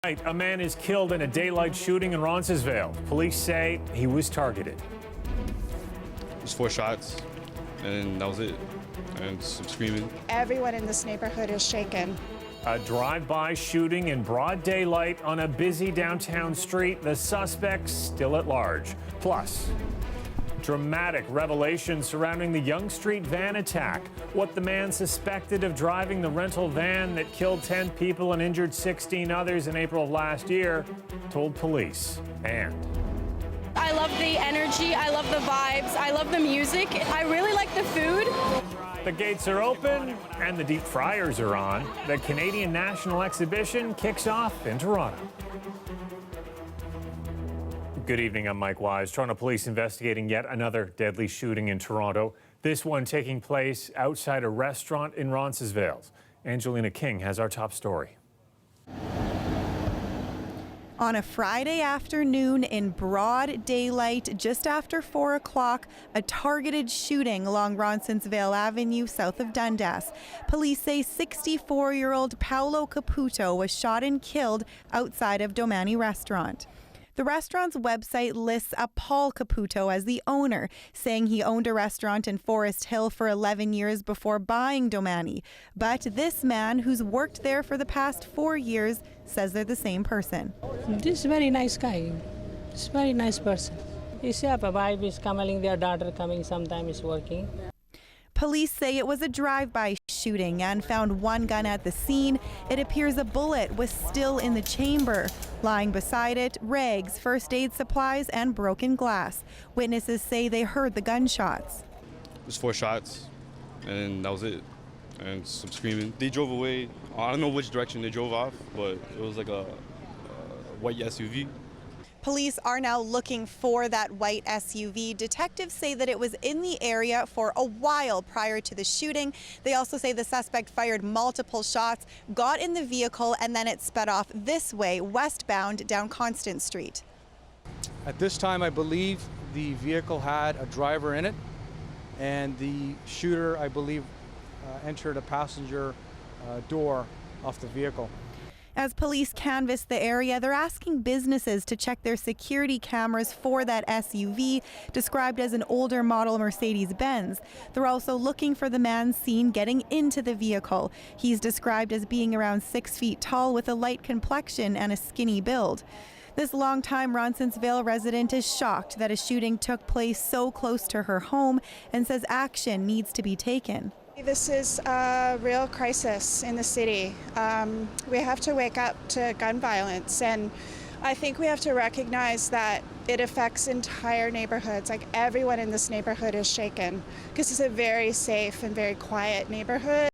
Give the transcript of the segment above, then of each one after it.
A man is killed in a daylight shooting in Roncesvalles. Police say he was targeted. It was 4 shots, and that was it. And some screaming. Everyone in this neighborhood is shaken. A drive-by shooting in broad daylight on a busy downtown street. The suspects still at large. Plus, dramatic revelations surrounding the Yonge Street van attack. What the man suspected of driving the rental van that killed 10 people and injured 16 others in April of last year told police. And I love the energy, I love the vibes, I love the music, I really like the food. the gates are open and the deep fryers are on. The Canadian National Exhibition kicks off in Toronto. Good evening, I'm Mike Wise. Toronto police investigating yet another deadly shooting in Toronto. This one taking place outside a restaurant in Roncesvalles. Angelina King has our top story. On a Friday afternoon in broad daylight, just after 4 o'clock, a targeted shooting along Roncesvalles Avenue south of Dundas. Police say 64-year-old Paolo Caputo was shot and killed outside of Domani Restaurant. The restaurant's website lists a Paul Caputo as the owner, saying he owned a restaurant in Forest Hill for 11 years before buying Domani. But this man, who's worked there for the past 4 years, says they're the same person. This is a very nice guy. He's a very nice person. His wife is coming, their daughter coming, sometimes is working. Police say it was a drive-by shooting and found one gun at the scene. It appears a bullet was still in the chamber. Lying beside it, rags, first aid supplies, and broken glass. Witnesses say they heard the gunshots. It was 4 shots, and that was it. And some screaming. They drove away. I don't know which direction they drove off, but it was like a white SUV. Police are now looking for that white SUV. Detectives say that it was in the area for a while prior to the shooting. They also say the suspect fired multiple shots, got in the vehicle, and then it sped off this way, westbound down Constant Street. At this time, I believe the vehicle had a driver in it, and the shooter, I believe, entered a passenger door off the vehicle. As police canvass the area, they're asking businesses to check their security cameras for that SUV, described as an older model Mercedes-Benz. They're also looking for the man seen getting into the vehicle. He's described as being around 6 feet tall with a light complexion and a skinny build. This longtime Roncesvalles resident is shocked that a shooting took place so close to her home and says action needs to be taken. This is a real crisis in the city. We have to wake up to gun violence, and I think we have to recognize that it affects entire neighborhoods. Like, everyone in this neighborhood is shaken because it's a very safe and very quiet neighborhood.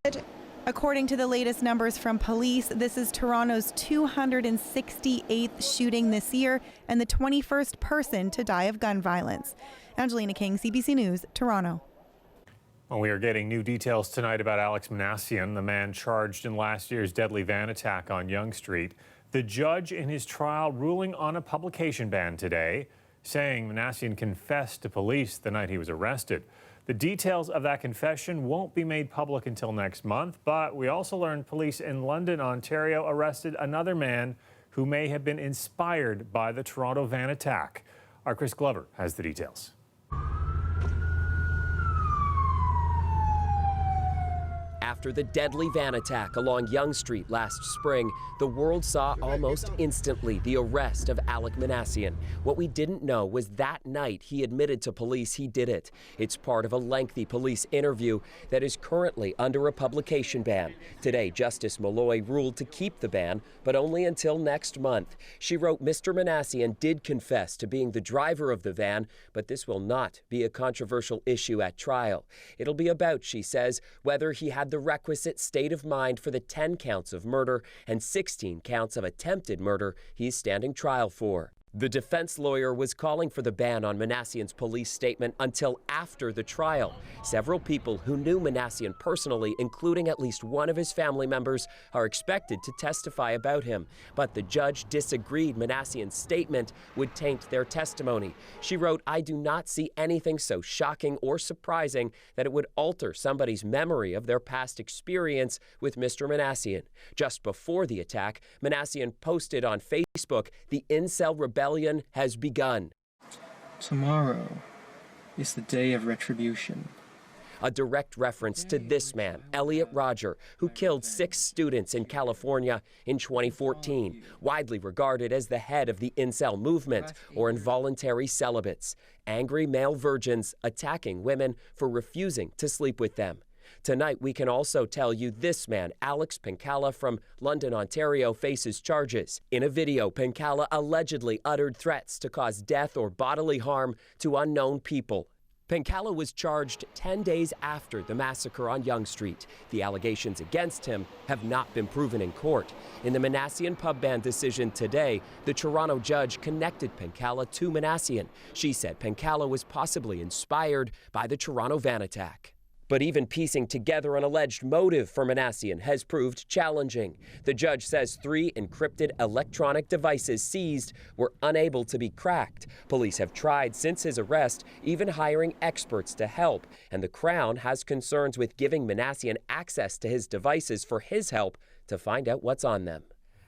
According to the latest numbers from police, this is Toronto's 268th shooting this year and the 21st person to die of gun violence. Angelina King, CBC News, Toronto. Well, we are getting new details tonight about Alex Manassian, the man charged in last year's deadly van attack on Yonge Street. The judge in his trial ruling on a publication ban today, saying Manassian confessed to police the night he was arrested. The details of that confession won't be made public until next month, but we also learned police in London, Ontario arrested another man who may have been inspired by the Toronto van attack. Our Chris Glover has the details. After the deadly van attack along Yonge Street last spring, the world saw almost instantly the arrest of Alex Manassian. What we didn't know was that night he admitted to police he did it. It's part of a lengthy police interview that is currently under a publication ban. Today, Justice Malloy ruled to keep the ban, but only until next month. She wrote Mr. Manassian did confess to being the driver of the van, but this will not be a controversial issue at trial. It'll be about, she says, whether he had the requisite state of mind for the 10 counts of murder and 16 counts of attempted murder he's standing trial for. The defense lawyer was calling for the ban on Manassian's police statement until after the trial. Several people who knew Manassian personally, including at least one of his family members, are expected to testify about him. But the judge disagreed Manassian's statement would taint their testimony. She wrote, "I do not see anything so shocking or surprising that it would alter somebody's memory of their past experience with Mr. Manassian." Just before the attack, Manassian posted on Facebook, "The incel rebellion has begun." Tomorrow is the day of retribution. A direct reference to this man, Elliot Rodger, who killed 6 students in California in 2014, widely regarded as the head of the incel movement, or involuntary celibates, angry male virgins attacking women for refusing to sleep with them. Tonight, we can also tell you this man, Alex Pencala from London, Ontario, faces charges. In a video, Pencala allegedly uttered threats to cause death or bodily harm to unknown people. Pencala was charged 10 days after the massacre on Yonge Street. The allegations against him have not been proven in court. In the Manassian pub ban decision today, the Toronto judge connected Pencala to Manassian. She said Pencala was possibly inspired by the Toronto van attack. But even piecing together an alleged motive for Manassian has proved challenging. The judge says 3 encrypted electronic devices seized were unable to be cracked. Police have tried since his arrest, even hiring experts to help. And the Crown has concerns with giving Manassian access to his devices for his help to find out what's on them.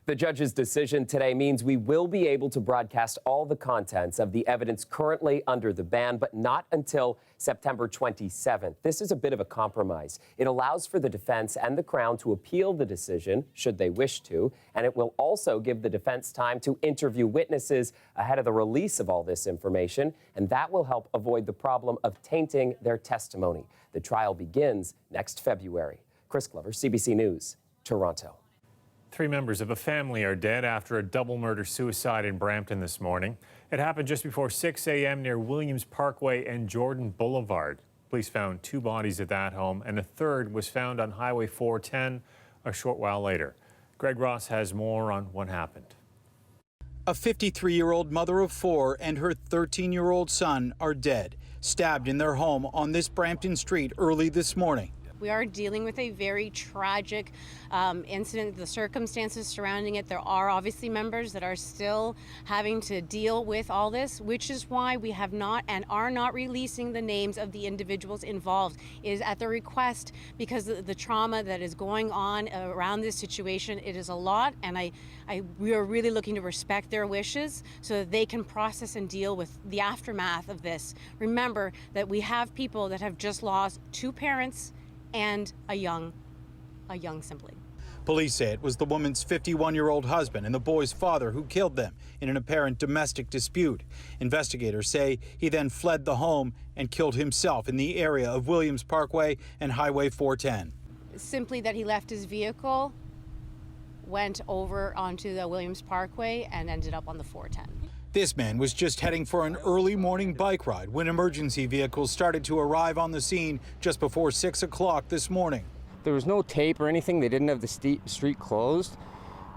The judge's decision today means we will be able to broadcast all the contents of the evidence currently under the ban, but not until September 27th. This is a bit of a compromise. It allows for the defense and the Crown to appeal the decision, should they wish to, and it will also give the defense time to interview witnesses ahead of the release of all this information, and that will help avoid the problem of tainting their testimony. The trial begins next February. Chris Glover, CBC News, Toronto. 3 members of a family are dead after a double murder-suicide in Brampton this morning. It happened just before 6 a.m. near Williams Parkway and Jordan Boulevard. Police found 2 bodies at that home, and a third was found on Highway 410 a short while later. Greg Ross has more on what happened. A 53-year-old mother of 4 and her 13-year-old son are dead, stabbed in their home on this Brampton street early this morning. We are dealing with a very tragic incident, the circumstances surrounding it. There are obviously members that are still having to deal with all this, which is why we have not and are not releasing the names of the individuals involved. It is at the request, because the trauma that is going on around this situation, it is a lot, and we are really looking to respect their wishes so that they can process and deal with the aftermath of this. Remember that we have people that have just lost 2 parents and a young sibling. Police say it was the woman's 51-year-old husband and the boy's father who killed them in an apparent domestic dispute. Investigators say he then fled the home and killed himself in the area of Williams Parkway and Highway 410. Simply that he left his vehicle, went over onto the Williams Parkway, and ended up on the 410. This man was just heading for an early morning bike ride when emergency vehicles started to arrive on the scene just before 6 o'clock this morning. There was no tape or anything. They didn't have the street closed,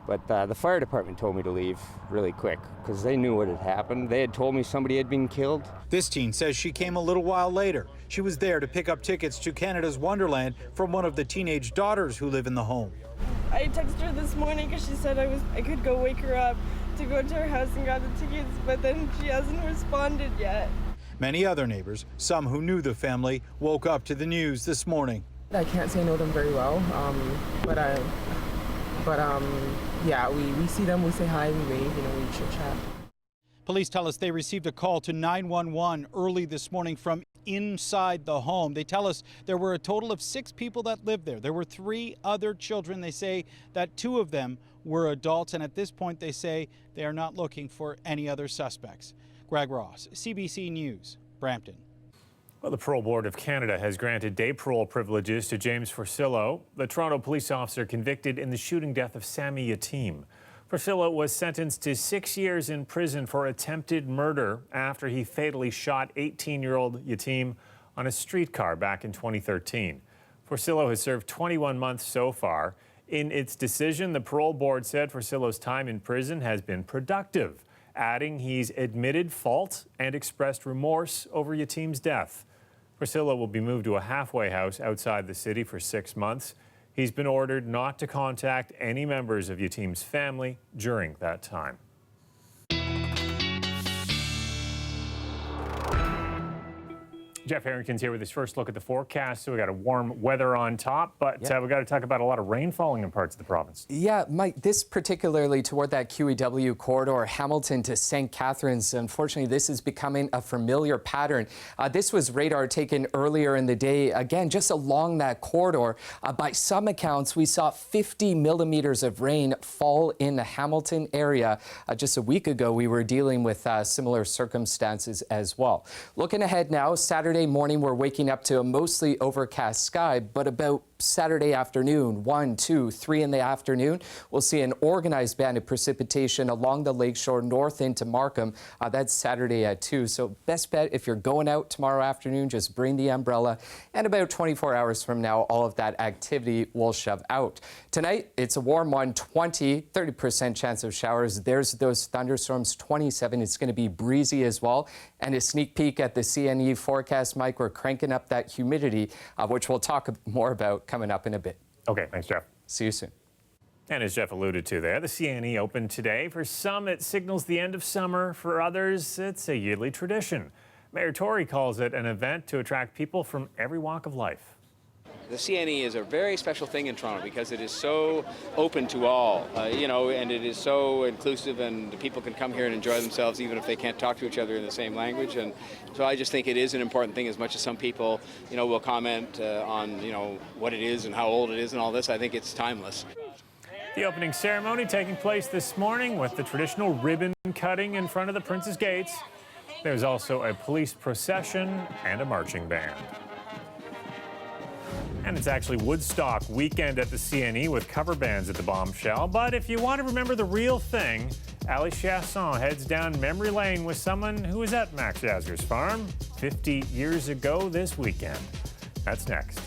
but the fire department told me to leave really quick because they knew what had happened. They had told me somebody had been killed. This teen says she came a little while later. She was there to pick up tickets to Canada's Wonderland from one of the teenage daughters who live in the home. I texted her this morning because she said I could go wake her up to go to her house and grab the tickets, but then she hasn't responded yet. Many other neighbors, some who knew the family, woke up to the news this morning. I can't say I know them very well, yeah, we see them, we say hi, we wave, we chit chat. Police tell us they received a call to 911 early this morning from inside the home. They tell us there were a total of 6 people that lived there. There were 3 other children. They say that 2 of them were adults, and at this point they say they are not looking for any other suspects. Greg Ross, CBC News, Brampton. Well, the Parole Board of Canada has granted day parole privileges to James Forcillo, the Toronto police officer convicted in the shooting death of Sami Yatim. Forcillo was sentenced to 6 years in prison for attempted murder after he fatally shot 18-year-old Yatim on a streetcar back in 2013. Forcillo has served 21 months so far. In its decision, the parole board said Forcillo's time in prison has been productive. adding he's admitted fault and expressed remorse over Yatim's death. Priscilla will be moved to a halfway house outside the city for 6 months. He's been ordered not to contact any members of Yatim's family during that time. Jeff Harrington's here with his first look at the forecast. So we got a warm weather on top, but we got to talk about a lot of rain falling in parts of the province. Yeah, Mike, this particularly toward that QEW corridor, Hamilton to St. Catharines. Unfortunately, this is becoming a familiar pattern. This was radar taken earlier in the day, again, just along that corridor. By some accounts, we saw 50 millimeters of rain fall in the Hamilton area. Just a week ago, we were dealing with similar circumstances as well. Looking ahead now, Saturday morning, we're waking up to a mostly overcast sky, but about Saturday afternoon, 1, 2, 3 in the afternoon, we'll see an organized band of precipitation along the lakeshore north into Markham. That's Saturday at 2. So best bet if you're going out tomorrow afternoon, just bring the umbrella. And about 24 hours from now, all of that activity will shove out. Tonight, it's a warm one, 30% chance of showers. There's those thunderstorms, 27. It's going to be breezy as well. And a sneak peek at the CNE forecast, Mike, we're cranking up that humidity, which we'll talk more about coming up in a bit. Okay, thanks, Jeff. See you soon. And as Jeff alluded to there, the CNE opened today. For some, it signals the end of summer. For others, it's a yearly tradition. Mayor Tory calls it an event to attract people from every walk of life. The CNE is a very special thing in Toronto because it is so open to all, and it is so inclusive, and people can come here and enjoy themselves even if they can't talk to each other in the same language. And so I just think it is an important thing. As much as some people, will comment on, what it is and how old it is and all this, I think it's timeless. The opening ceremony taking place this morning with the traditional ribbon cutting in front of the Prince's Gates. There's also a police procession and a marching band. And it's actually Woodstock weekend at the CNE with cover bands at the Bombshell. But if you want to remember the real thing, Ali Chasson heads down memory lane with someone who was at Max Yasgur's farm 50 years ago this weekend. That's next.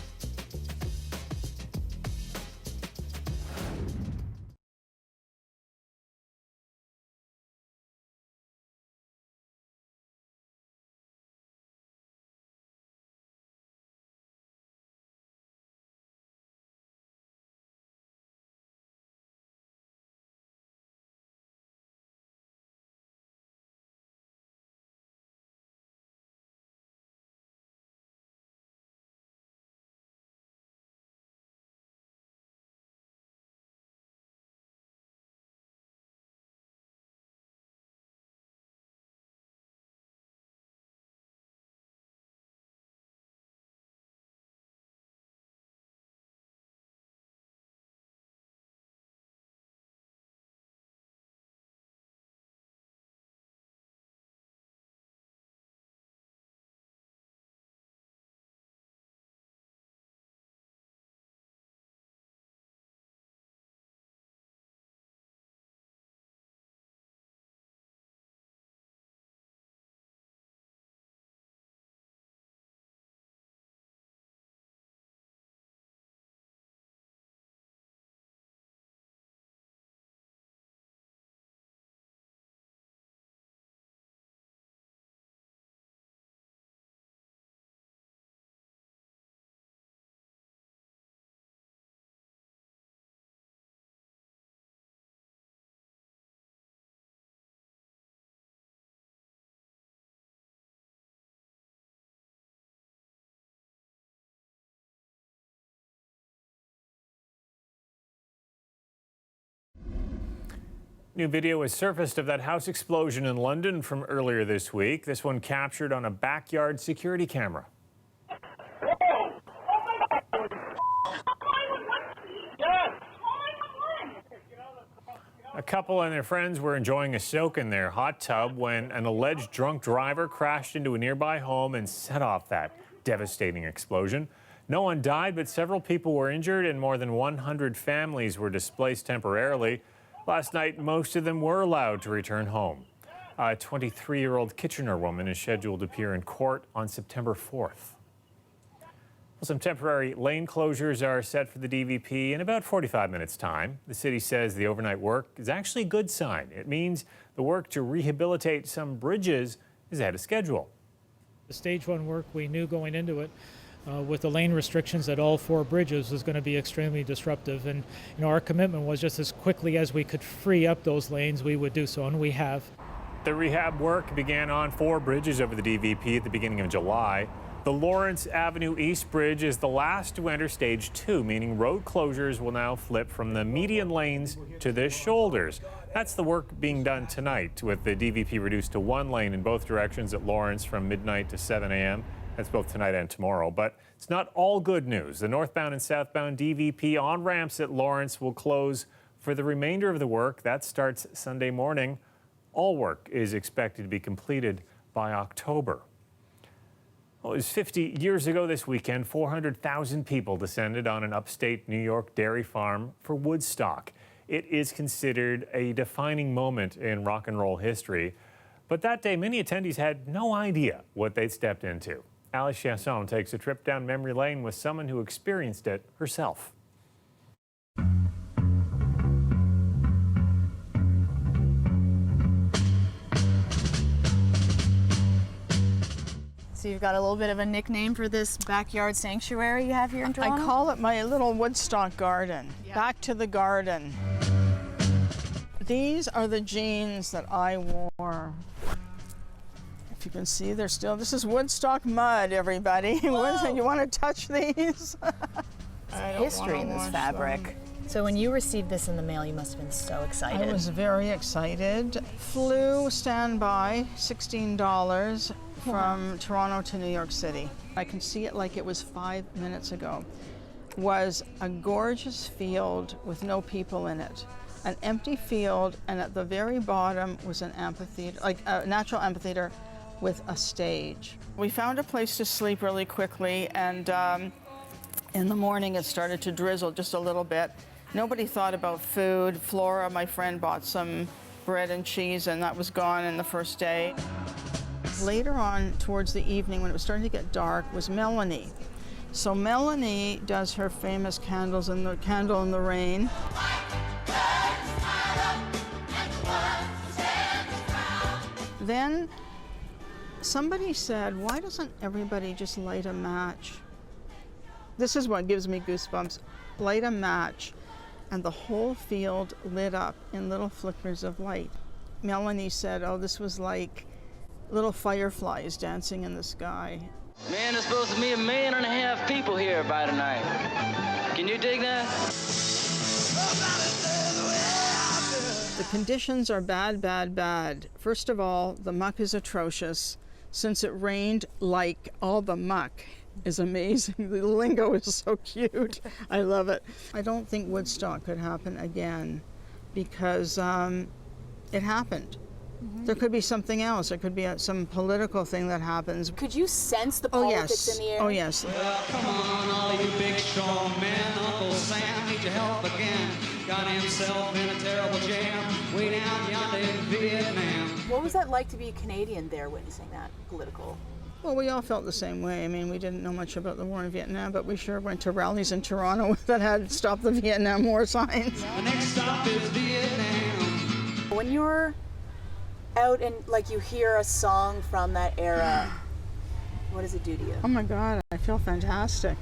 New video has surfaced of that house explosion in London from earlier this week. This one captured on a backyard security camera. A couple and their friends were enjoying a soak in their hot tub when an alleged drunk driver crashed into a nearby home and set off that devastating explosion. No one died, but several people were injured and more than 100 families were displaced temporarily. Last night, most of them were allowed to return home. A 23-year-old Kitchener woman is scheduled to appear in court on September 4th. Some temporary lane closures are set for the DVP in about 45 minutes' time. The city says the overnight work is actually a good sign. It means the work to rehabilitate some bridges is ahead of schedule. The stage one work, we knew going into it with the lane restrictions at all 4 bridges was going to be extremely disruptive. And our commitment was just as quickly as we could free up those lanes, we would do so, and we have. The rehab work began on 4 bridges over the DVP at the beginning of July. The Lawrence Avenue East Bridge is the last to enter stage 2, meaning road closures will now flip from the median lanes to the shoulders. That's the work being done tonight, with the DVP reduced to 1 lane in both directions at Lawrence from midnight to 7 a.m. That's both tonight and tomorrow. But it's not all good news. The northbound and southbound DVP on-ramps at Lawrence will close for the remainder of the work. That starts Sunday morning. All work is expected to be completed by October. Well, it was 50 years ago this weekend, 400,000 people descended on an upstate New York dairy farm for Woodstock. It is considered a defining moment in rock and roll history. But that day, many attendees had no idea what they'd stepped into. Alice Chasson takes a trip down memory lane with someone who experienced it herself. So you've got a little bit of a nickname for this backyard sanctuary you have here in Toronto? I call it my little Woodstock garden. Yeah. Back to the garden. These are the jeans that I wore. If you can see, they're still, this is Woodstock mud, everybody. You want to touch these? History in this fabric. So when you received this in the mail, you must have been so excited. I was very excited. Flew standby, $16 from Toronto to New York City. I can see it like it was 5 minutes ago. Was a gorgeous field with no people in it. An empty field, and at the very bottom was an amphitheater, like a natural amphitheater with a stage. We found a place to sleep really quickly, and in the morning it started to drizzle just a little bit. Nobody thought about food. Flora, my friend, bought some bread and cheese, and that was gone in the first day. Later on, towards the evening, when it was starting to get dark, was Melanie. So Melanie does her famous candles in the candle in the rain. Then somebody said, why doesn't everybody just light a match? This is what gives me goosebumps. Light a match, and the whole field lit up in little flickers of light. Melanie said, oh, this was like little fireflies dancing in the sky. Man, there's supposed to be 1.5 million people here by tonight. Can you dig that? The conditions are bad, bad, bad. First of all, the muck is atrocious. Since it rained, like all the muck is amazing. The lingo is so cute. I love it. I don't think Woodstock could happen again because it happened. There could be something else. There could be some political thing that happens. Could you sense the politics in the air? Oh, yes. Well, come on, all you big, strong men. Uncle Sam needs your help again. Got himself in a terrible jam way down yonder in Vietnam. What was that like to be a Canadian there witnessing that political? Well, we all felt the same way. I mean, we didn't know much about the war in Vietnam, but we sure went to rallies in Toronto that had Stop the Vietnam War signs. The next stop is Vietnam. When you're out and like you hear a song from that era, what does it do to you? Oh my God, I feel fantastic.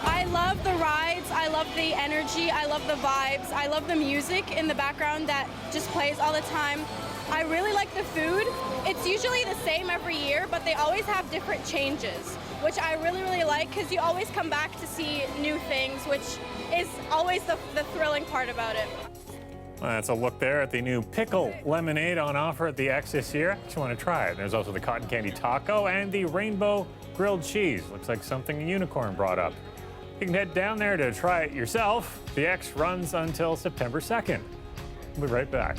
I love the rides, I love the energy, I love the vibes, I love the music in the background that just plays all the time. I really like the food. It's usually the same every year, but they always have different changes, which I really, really like because you always come back to see new things, which is always the thrilling part about it. Well, that's a look there at the new pickle lemonade on offer at the X this year. If you want to try it, there's also the cotton candy taco and the rainbow grilled cheese. Looks like something a unicorn brought up. You can head down there to try it yourself. The X runs until September 2nd. We'll be right back.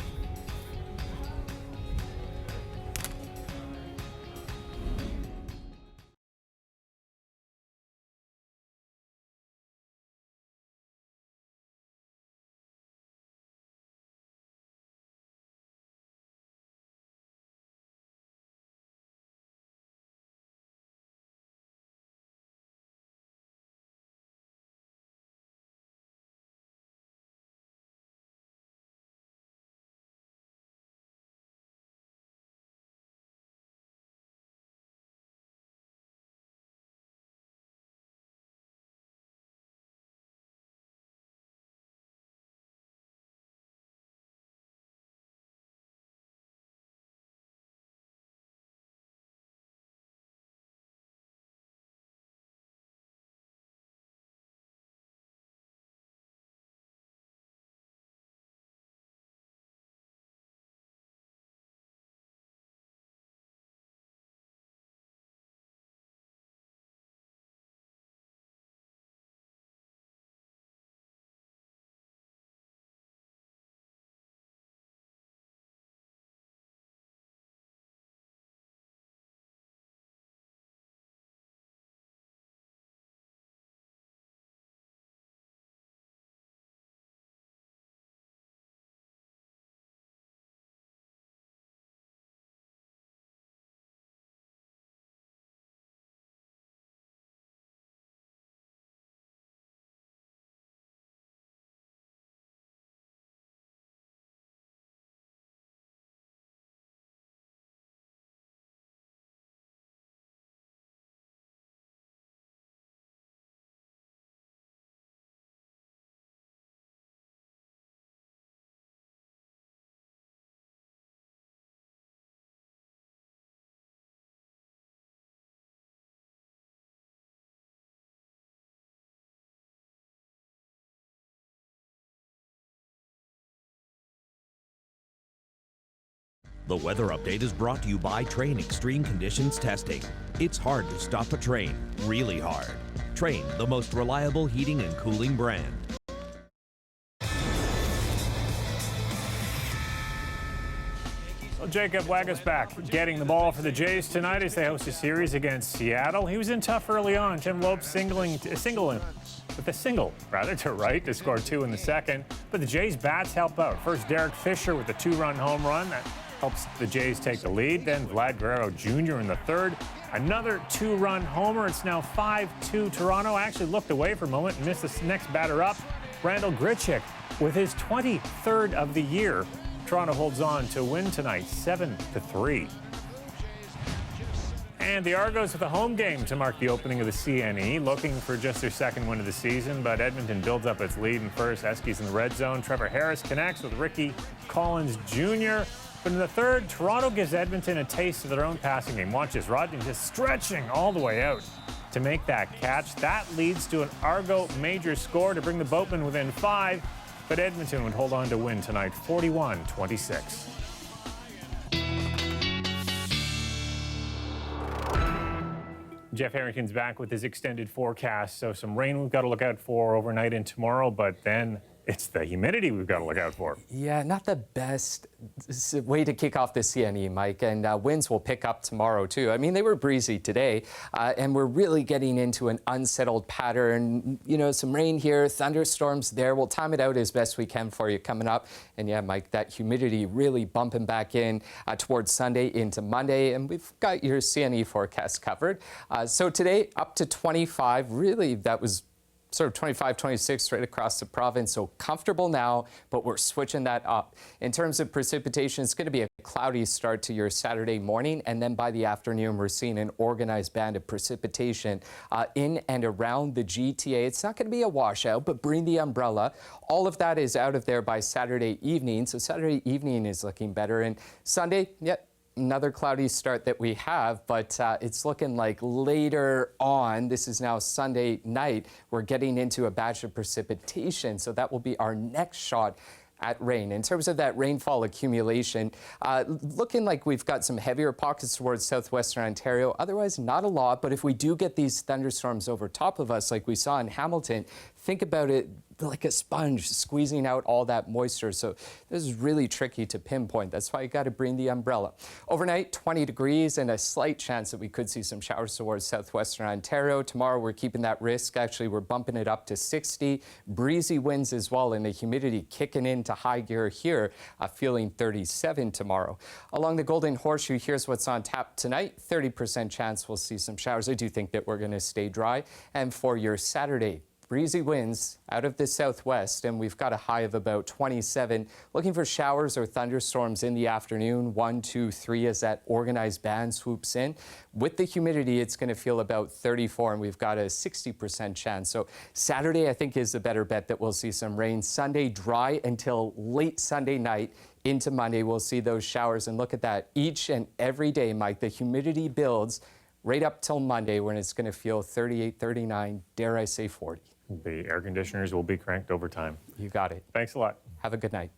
The weather update is brought to you by Train Extreme Conditions Testing. It's hard to stop a train, really hard. Train, the most reliable heating and cooling brand. Well, Jacob Wagasback getting the ball for the Jays tonight as they host a series against Seattle. He was in tough early on. Tim Lopes singling to right to score 2 in the second. But the Jays bats help out. First, Derek Fisher with a 2-run home run. That helps the Jays take the lead. Then Vlad Guerrero Jr. in the third. Another 2-run homer. It's now 5-2 Toronto. Actually looked away for a moment and missed the next batter up. Randall Grichuk with his 23rd of the year. Toronto holds on to win tonight, 7-3. And the Argos with a home game to mark the opening of the CNE, looking for just their second win of the season, but Edmonton builds up its lead in first. Eskies in the red zone. Trevor Harris connects with Ricky Collins Jr. But in the third, Toronto gives Edmonton a taste of their own passing game. Watch this, Rodney just stretching all the way out to make that catch. That leads to an Argo major score to bring the Boatmen within 5. But Edmonton would hold on to win tonight, 41-26. Jeff Harrington's back with his extended forecast. So some rain we've got to look out for overnight and tomorrow, but then it's the humidity we've got to look out for. Yeah, not the best way to kick off the CNE, Mike, and winds will pick up tomorrow, too. I mean, they were breezy today, and we're really getting into an unsettled pattern. You know, some rain here, thunderstorms there. We'll time it out as best we can for you coming up. And yeah, Mike, that humidity really bumping back in towards Sunday into Monday, and we've got your CNE forecast covered. So today, up to 25. Really, that was sort of 25, 26 right across the province. So comfortable now, but we're switching that up. In terms of precipitation, it's going to be a cloudy start to your Saturday morning. And then by the afternoon, we're seeing an organized band of precipitation in and around the GTA. It's not going to be a washout, but bring the umbrella. All of that is out of there by Saturday evening. So Saturday evening is looking better. And Sunday, another cloudy start that we have, but it's looking like later on, this is now Sunday night, we're getting into a batch of precipitation. So that will be our next shot at rain. In terms of that rainfall accumulation, looking like we've got some heavier pockets towards southwestern Ontario. Otherwise, not a lot, but if we do get these thunderstorms over top of us like we saw in Hamilton, think about it like a sponge squeezing out all that moisture. So this is really tricky to pinpoint. That's why you got to bring the umbrella. Overnight, 20 degrees and a slight chance that we could see some showers towards southwestern Ontario. Tomorrow, we're keeping that risk. Actually, we're bumping it up to 60. Breezy winds as well, and the humidity kicking into high gear here, feeling 37 tomorrow. Along the Golden Horseshoe, here's what's on tap tonight. 30% chance we'll see some showers. I do think that we're going to stay dry. And for your Saturday, breezy winds out of the southwest, and we've got a high of about 27. Looking for showers or thunderstorms in the afternoon, 1, 2, 3 as that organized band swoops in. With the humidity, it's going to feel about 34, and we've got a 60% chance. So Saturday, I think, is the better bet that we'll see some rain. Sunday, dry until late Sunday night. Into Monday, we'll see those showers. And look at that. Each and every day, Mike, the humidity builds right up till Monday when it's going to feel 38, 39, dare I say 40. The air conditioners will be cranked over time. You got it. Thanks a lot. Have a good night.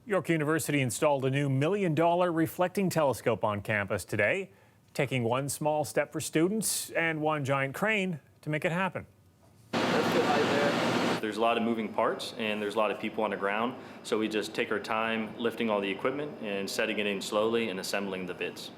York University installed a new $1 million reflecting telescope on campus today, taking one small step for students and one giant crane to make it happen. There's a lot of moving parts and there's a lot of people on the ground, so we just take our time lifting all the equipment and setting it in slowly and assembling the bits.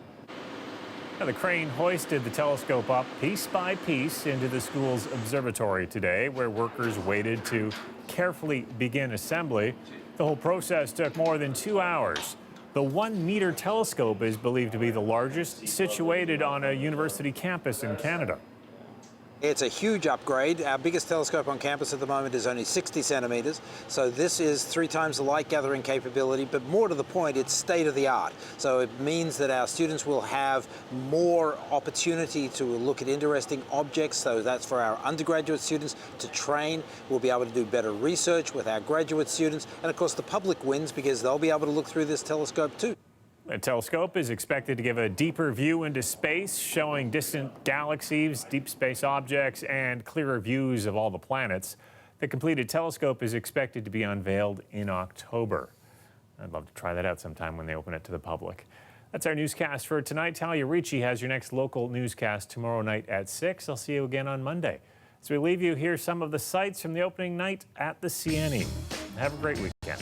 Now, the crane hoisted the telescope up piece by piece into the school's observatory today, where workers waited to carefully begin assembly. The whole process took more than 2 hours. The 1-meter telescope is believed to be the largest situated on a university campus in Canada. It's a huge upgrade. Our biggest telescope on campus at the moment is only 60 centimeters. So this is 3 times the light gathering capability, but more to the point, it's state of the art. So it means that our students will have more opportunity to look at interesting objects. So that's for our undergraduate students to train. We'll be able to do better research with our graduate students. And of course, the public wins because they'll be able to look through this telescope too. The telescope is expected to give a deeper view into space, showing distant galaxies, deep space objects, and clearer views of all the planets. The completed telescope is expected to be unveiled in October. I'd love to try that out sometime when they open it to the public. That's our newscast for tonight. Talia Ricci has your next local newscast tomorrow night at 6. I'll see you again on Monday. As we leave you, here's some of the sights from the opening night at the CNE. Have a great weekend.